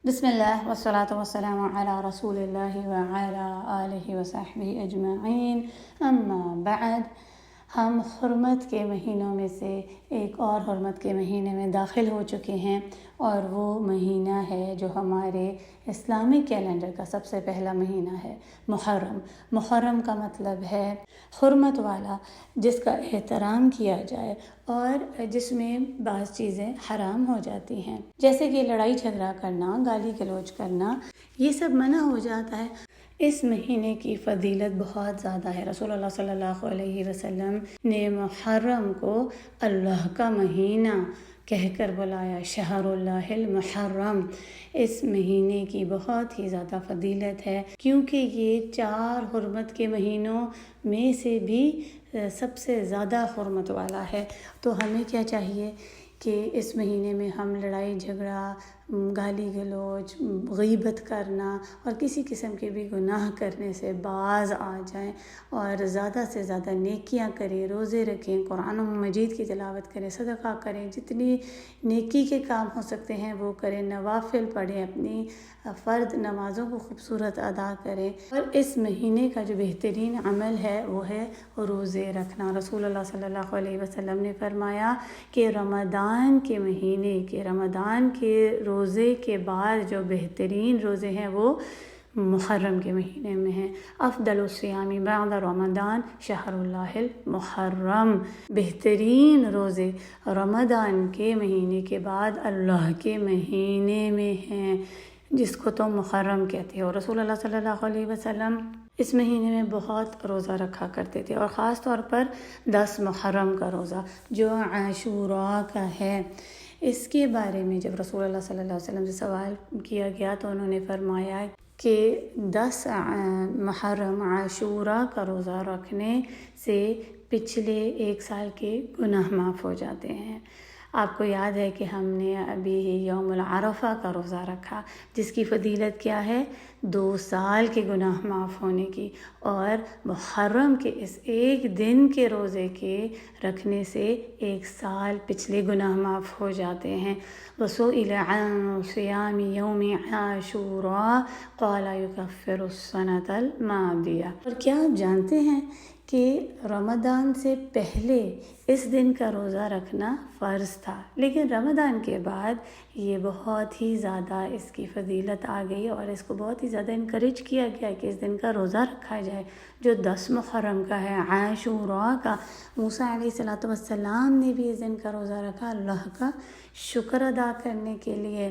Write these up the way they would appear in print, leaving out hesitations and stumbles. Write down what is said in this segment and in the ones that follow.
بسم اللہ والصلاة والسلام علی رسول اللہ وعلی آلہ وصحبہ اجمعین، اما بعد۔ ہم حرمت کے مہینوں میں سے ایک اور حرمت کے مہینے میں داخل ہو چکے ہیں، اور وہ مہینہ ہے جو ہمارے اسلامک کیلنڈر کا سب سے پہلا مہینہ ہے، محرم۔ محرم کا مطلب ہے حرمت والا، جس کا احترام کیا جائے اور جس میں بعض چیزیں حرام ہو جاتی ہیں، جیسے کہ لڑائی جھگڑا کرنا، گالی گلوچ کرنا، یہ سب منع ہو جاتا ہے۔ اس مہینے کی فضیلت بہت زیادہ ہے۔ رسول اللہ صلی اللہ علیہ وسلم نے محرم کو اللہ کا مہینہ کہہ کر بلایا، شہر اللہ المحرم۔ اس مہینے کی بہت ہی زیادہ فضیلت ہے، کیونکہ یہ 4 حرمت کے مہینوں میں سے بھی سب سے زیادہ حرمت والا ہے۔ تو ہمیں کیا چاہیے کہ اس مہینے میں ہم لڑائی جھگڑا، گالی گلوچ، غیبت کرنا اور کسی قسم کے بھی گناہ کرنے سے باز آ جائیں، اور زیادہ سے زیادہ نیکیاں کریں، روزے رکھیں، قرآن مجید کی تلاوت کریں، صدقہ کریں، جتنی نیکی کے کام ہو سکتے ہیں وہ کریں، نوافل پڑھیں، اپنی فرض نمازوں کو خوبصورت ادا کریں۔ اور اس مہینے کا جو بہترین عمل ہے وہ ہے روزے رکھنا۔ رسول اللہ صلی اللہ علیہ وسلم نے فرمایا کہ رمضان کے مہینے کے، رمضان کے روزے کے بعد جو بہترین روزے ہیں وہ محرم کے مہینے میں ہیں۔ افضل الصیام بعد رمضان شہر اللہ المحرم۔ بہترین روزے رمضان کے مہینے کے بعد اللہ کے مہینے میں ہیں، جس کو تو محرم کہتے ہیں۔ اور رسول اللہ صلی اللہ علیہ وسلم اس مہینے میں بہت روزہ رکھا کرتے تھے، اور خاص طور پر 10 محرم کا روزہ جو عاشوراء کا ہے۔ اس کے بارے میں جب رسول اللہ صلی اللہ علیہ وسلم سے سوال کیا گیا تو انہوں نے فرمایا کہ 10 محرم عاشوراء کا روزہ رکھنے سے پچھلے 1 سال کے گناہ معاف ہو جاتے ہیں۔ آپ کو یاد ہے کہ ہم نے ابھی یوم العرفہ کا روزہ رکھا، جس کی فضیلت کیا ہے؟ 2 سال کے گناہ معاف ہونے کی، اور محرم کے اس ایک دن کے روزے کے رکھنے سے 1 سال پچھلے گناہ معاف ہو جاتے ہیں۔ وَسُئِلَ عَنْ صِيَامِ يَوْمِ عَاشُورَاءَ قَالَ يُكَفِّرُ السَّنَةَ الْمَاضِيَةَ۔ اور کیا آپ جانتے ہیں کہ رمضان سے پہلے اس دن کا روزہ رکھنا فرض تھا، لیکن رمضان کے بعد یہ بہت ہی زیادہ اس کی فضیلت آ گئی، اور اس کو بہت ہی زیادہ انکریج کیا گیا کہ اس دن کا روزہ رکھا جائے، جو 10 محرم کا ہے، عاشوراء کا۔ موسیٰ علیہ السلام نے بھی اس دن کا روزہ رکھا اللہ کا شکر ادا کرنے کے لیے،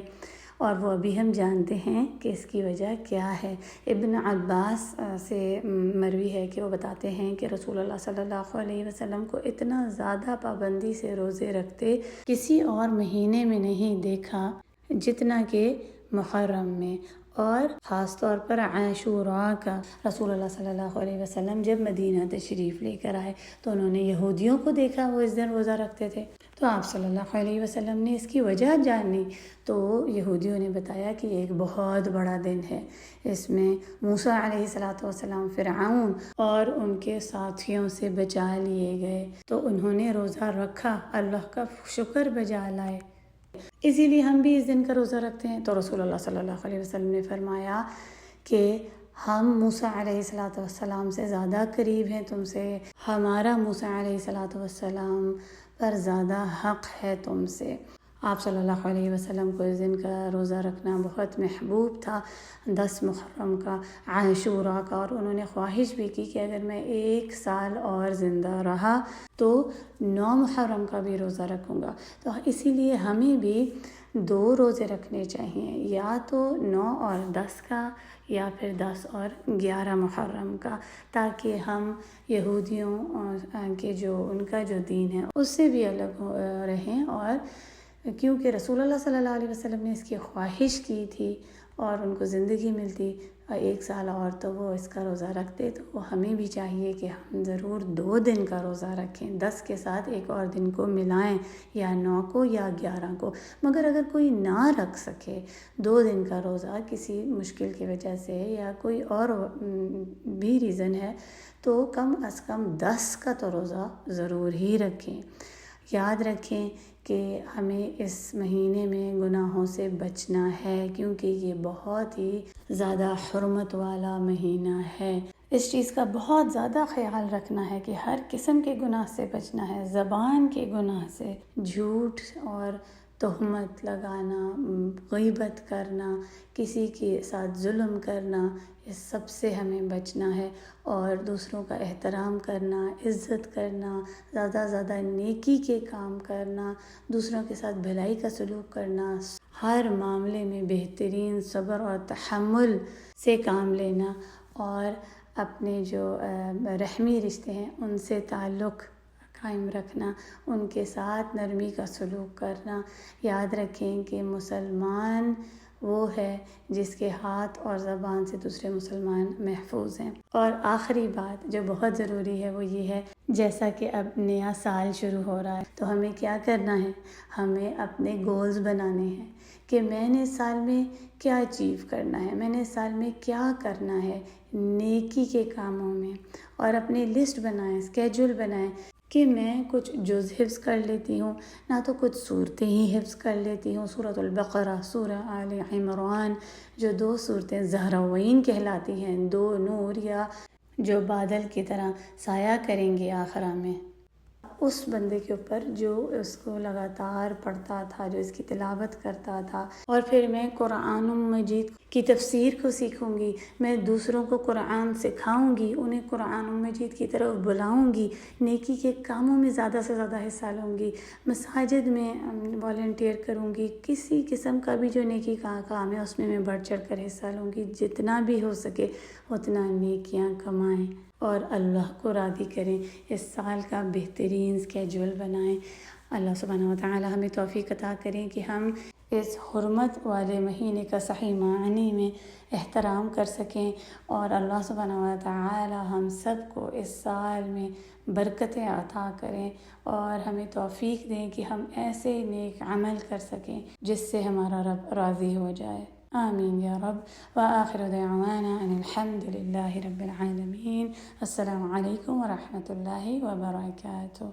اور وہ ابھی ہم جانتے ہیں کہ اس کی وجہ کیا ہے۔ ابن عباس سے مروی ہے کہ وہ بتاتے ہیں کہ رسول اللہ صلی اللہ علیہ وسلم کو اتنا زیادہ پابندی سے روزے رکھتے کسی اور مہینے میں نہیں دیکھا جتنا کہ محرم میں، اور خاص طور پر عاشوراء کا۔ رسول اللہ صلی اللہ علیہ وسلم جب مدینہ تشریف لے کر آئے تو انہوں نے یہودیوں کو دیکھا وہ اس دن روزہ رکھتے تھے، تو آپ صلی اللہ علیہ وسلم نے اس کی وجہ جانی، تو یہودیوں نے بتایا کہ یہ ایک بہت بڑا دن ہے، اس میں موسیٰ علیہ السلام فرعون اور ان کے ساتھیوں سے بچا لیے گئے، تو انہوں نے روزہ رکھا، اللہ کا شکر بجا لائے، اسی لیے ہم بھی اس دن کا روزہ رکھتے ہیں۔ تو رسول اللہ صلی اللہ علیہ وسلم نے فرمایا کہ ہم موسیٰ علیہ السلام سے زیادہ قریب ہیں تم سے، ہمارا موسیٰ علیہ السلام پر زیادہ حق ہے تم سے۔ آپ صلی اللہ علیہ وسلم کو اس دن کا روزہ رکھنا بہت محبوب تھا، 10 محرم کا، عاشوراء کا، اور انہوں نے خواہش بھی کی کہ اگر میں 1 سال اور زندہ رہا تو 9 محرم کا بھی روزہ رکھوں گا۔ تو اسی لیے ہمیں بھی 2 روزے رکھنے چاہیے، یا تو 9 اور 10 کا، یا پھر 10 اور 11 محرم کا، تاکہ ہم یہودیوں کے جو ان کا جو دین ہے اس سے بھی الگ رہیں، اور کیونکہ رسول اللہ صلی اللہ علیہ وسلم نے اس کی خواہش کی تھی اور ان کو زندگی ملتی 1 سال اور تو وہ اس کا روزہ رکھتے، تو ہمیں بھی چاہیے کہ ہم ضرور 2 دن کا روزہ رکھیں، 10 کے ساتھ ایک اور دن کو ملائیں، یا 9 کو یا 11 کو۔ مگر اگر کوئی نہ رکھ سکے 2 دن کا روزہ کسی مشکل کی وجہ سے، یا کوئی اور بھی ریزن ہے، تو کم از کم 10 کا تو روزہ ضرور ہی رکھیں۔ یاد رکھیں کہ ہمیں اس مہینے میں گناہوں سے بچنا ہے، کیونکہ یہ بہت ہی زیادہ حرمت والا مہینہ ہے۔ اس چیز کا بہت زیادہ خیال رکھنا ہے کہ ہر قسم کے گناہ سے بچنا ہے، زبان کے گناہ سے، جھوٹ اور تہمت لگانا، غیبت کرنا، کسی کے ساتھ ظلم کرنا، اس سب سے ہمیں بچنا ہے، اور دوسروں کا احترام کرنا، عزت کرنا، زیادہ زیادہ نیکی کے کام کرنا، دوسروں کے ساتھ بھلائی کا سلوک کرنا، ہر معاملے میں بہترین صبر اور تحمل سے کام لینا، اور اپنے جو رحمی رشتے ہیں ان سے تعلق قائم رکھنا، ان کے ساتھ نرمی کا سلوک کرنا۔ یاد رکھیں کہ مسلمان وہ ہے جس کے ہاتھ اور زبان سے دوسرے مسلمان محفوظ ہیں۔ اور آخری بات جو بہت ضروری ہے وہ یہ ہے، جیسا کہ اب نیا سال شروع ہو رہا ہے تو ہمیں کیا کرنا ہے، ہمیں اپنے گولز بنانے ہیں کہ میں نے اس سال میں کیا اچیو کرنا ہے، میں نے اس سال میں کیا کرنا ہے نیکی کے کاموں میں، اور اپنی لسٹ بنائیں، اسکیجول بنائیں کہ میں کچھ جز حفظ کر لیتی ہوں، نہ تو کچھ صورتیں ہی حفظ کر لیتی ہوں، سورۃ البقرہ، سورہ آل عمران، جو 2 صورتیں زہراوین کہلاتی ہیں، 2 نور یا جو بادل کی طرح سایہ کریں گے آخرہ میں اس بندے کے اوپر جو اس کو لگاتار پڑھتا تھا، جو اس کی تلاوت کرتا تھا۔ اور پھر میں قرآن مجید کی تفسیر کو سیکھوں گی، میں دوسروں کو قرآن سکھاؤں گی، انہیں قرآن مجید کی طرف بلاؤں گی، نیکی کے کاموں میں زیادہ سے زیادہ حصہ لوں گی، مساجد میں والنٹیئر کروں گی، کسی قسم کا بھی جو نیکی کا کام ہے اس میں بڑھ چڑھ کر حصہ لوں گی، جتنا بھی ہو سکے اتنا نیکیاں کمائیں اور اللہ کو راضی کریں، اس سال کا بہترین اسکیجول بنائیں۔ اللہ سبحانہ و تعالی ہمیں توفیق عطا کریں کہ ہم اس حرمت والے مہینے کا صحیح معنی میں احترام کر سکیں، اور اللہ سبحانہ و تعالی ہم سب کو اس سال میں برکتیں عطا کریں اور ہمیں توفیق دیں کہ ہم ایسے نیک عمل کر سکیں جس سے ہمارا رب راضی ہو جائے۔ آمین یا رب۔ وآخر دعوانا ان الحمد للہ رب العالمین۔ السلام علیکم ورحمۃ اللہ وبرکاتہ۔